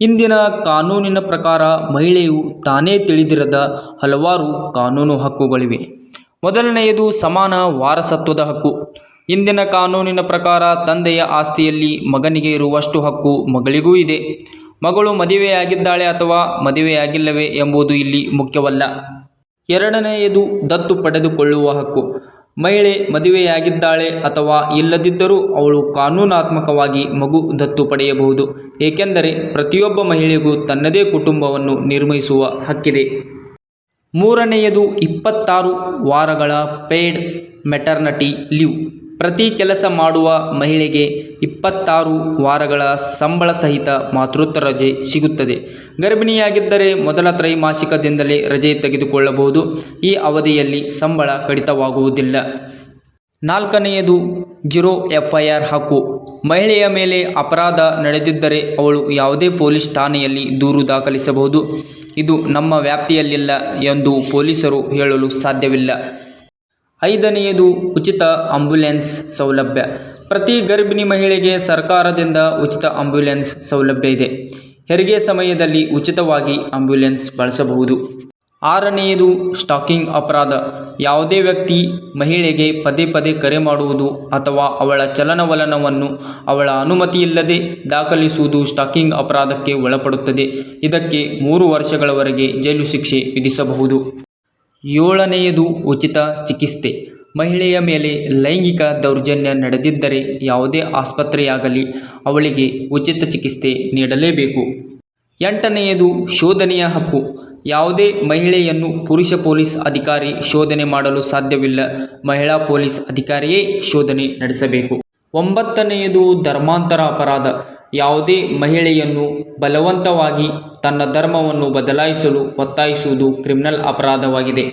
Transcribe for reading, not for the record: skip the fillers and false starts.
ಇಂದಿನ ಕಾನೂನಿನ ಪ್ರಕಾರ ಮಹಿಳೆಯು ತಾನೇ ತಿಳಿದಿರದ ಹಲವಾರು ಕಾನೂನು ಹಕ್ಕುಗಳಿವೆ. ಮೊದಲನೆಯದು ಸಮಾನ ವಾರಸತ್ವದ ಹಕ್ಕು. ಇಂದಿನ ಕಾನೂನಿನ ಪ್ರಕಾರ ತಂದೆಯ ಆಸ್ತಿಯಲ್ಲಿ ಮಗನಿಗೆ ಇರುವಷ್ಟು ಹಕ್ಕು ಮಗಳಿಗೂ ಇದೆ. ಮಗಳು ಮದುವೆಯಾಗಿದ್ದಾಳೆ ಅಥವಾ ಮದುವೆಯಾಗಿಲ್ಲವೇ ಎಂಬುದು ಇಲ್ಲಿ ಮುಖ್ಯವಲ್ಲ. ಎರಡನೆಯದು ದತ್ತು ಪಡೆದುಕೊಳ್ಳುವ ಹಕ್ಕು. ಮಹಿಳೆ ಮದುವೆಯಾಗಿದ್ದಾಳೆ ಅಥವಾ ಇಲ್ಲದಿದ್ದರೂ ಅವಳು ಕಾನೂನಾತ್ಮಕವಾಗಿ ಮಗು ದತ್ತು ಪಡೆಯಬಹುದು. ಏಕೆಂದರೆ ಪ್ರತಿಯೊಬ್ಬ ಮಹಿಳೆಗೂ ತನ್ನದೇ ಕುಟುಂಬವನ್ನು ನಿರ್ಮಿಸುವ ಹಕ್ಕಿದೆ. ಮೂರನೆಯದು 26 ವಾರಗಳ ಪೇಯ್ಡ್ ಮೆಟರ್ನಿಟಿ ಲೀವ್. ಪ್ರತಿ ಕೆಲಸ ಮಾಡುವ ಮಹಿಳೆಗೆ 26 ವಾರಗಳ ಸಂಬಳ ಸಹಿತ ಮಾತೃತ್ವ ರಜೆ ಸಿಗುತ್ತದೆ. ಗರ್ಭಿಣಿಯಾಗಿದ್ದರೆ ಮೊದಲ ತ್ರೈಮಾಸಿಕದಿಂದಲೇ ರಜೆ ತೆಗೆದುಕೊಳ್ಳಬಹುದು. ಈ ಅವಧಿಯಲ್ಲಿ ಸಂಬಳ ಕಡಿತವಾಗುವುದಿಲ್ಲ. ನಾಲ್ಕನೆಯದು 0 FIR ಹಕ್ಕು. ಮಹಿಳೆಯ ಮೇಲೆ ಅಪರಾಧ ನಡೆದಿದ್ದರೆ ಅವಳು ಯಾವುದೇ ಪೊಲೀಸ್ ಠಾಣೆಯಲ್ಲಿ ದೂರು ದಾಖಲಿಸಬಹುದು. ಇದು ನಮ್ಮ ವ್ಯಾಪ್ತಿಯಲ್ಲಿಲ್ಲ ಎಂದು ಪೊಲೀಸರು ಹೇಳಲು ಸಾಧ್ಯವಿಲ್ಲ. ಐದನೆಯದು ಉಚಿತ ಆಂಬ್ಯುಲೆನ್ಸ್ ಸೌಲಭ್ಯ. ಪ್ರತಿ ಗರ್ಭಿಣಿ ಮಹಿಳೆಗೆ ಸರ್ಕಾರದಿಂದ ಉಚಿತ ಆಂಬ್ಯುಲೆನ್ಸ್ ಸೌಲಭ್ಯ ಇದೆ. ಹೆರಿಗೆ ಸಮಯದಲ್ಲಿ ಉಚಿತವಾಗಿ ಆಂಬ್ಯುಲೆನ್ಸ್ ಬಳಸಬಹುದು. ಆರನೆಯದು ಸ್ಟಾಕಿಂಗ್ ಅಪರಾಧ. ಯಾವುದೇ ವ್ಯಕ್ತಿ ಮಹಿಳೆಗೆ ಪದೇ ಪದೇ ಕರೆ ಮಾಡುವುದು ಅಥವಾ ಅವಳ ಚಲನವಲನವನ್ನು ಅವಳ ಅನುಮತಿಯಿಲ್ಲದೆ ದಾಖಲಿಸುವುದು ಸ್ಟಾಕಿಂಗ್ ಅಪರಾಧಕ್ಕೆ ಒಳಪಡುತ್ತದೆ. ಇದಕ್ಕೆ 3 ವರ್ಷಗಳವರೆಗೆ ಜೈಲು ಶಿಕ್ಷೆ ವಿಧಿಸಬಹುದು. ಏಳನೆಯದು ಉಚಿತ ಚಿಕಿತ್ಸೆ. ಮಹಿಳೆಯ ಮೇಲೆ ಲೈಂಗಿಕ ದೌರ್ಜನ್ಯ ನಡೆದಿದ್ದರೆ ಯಾವುದೇ ಆಸ್ಪತ್ರೆಯಾಗಲಿ ಅವಳಿಗೆ ಉಚಿತ ಚಿಕಿತ್ಸೆ ನೀಡಲೇಬೇಕು. ಎಂಟನೆಯದು ಶೋಧನೆಯ ಹಕ್ಕು. ಯಾವುದೇ ಮಹಿಳೆಯನ್ನು ಪುರುಷ ಪೊಲೀಸ್ ಅಧಿಕಾರಿ ಶೋಧನೆ ಮಾಡಲು ಸಾಧ್ಯವಿಲ್ಲ. ಮಹಿಳಾ ಪೊಲೀಸ್ ಅಧಿಕಾರಿಯೇ ಶೋಧನೆ ನಡೆಸಬೇಕು. ಒಂಬತ್ತನೆಯದು ಧರ್ಮಾಂತರ ಅಪರಾಧ. ಯಾವುದೇ ಮಹಿಳೆಯನ್ನು ಬಲವಂತವಾಗಿ ತನ್ನ ಧರ್ಮವನ್ನು ಬದಲಾಯಿಸಲು ಒತ್ತಾಯಿಸುವುದು ಕ್ರಿಮಿನಲ್ ಅಪರಾಧವಾಗಿದೆ.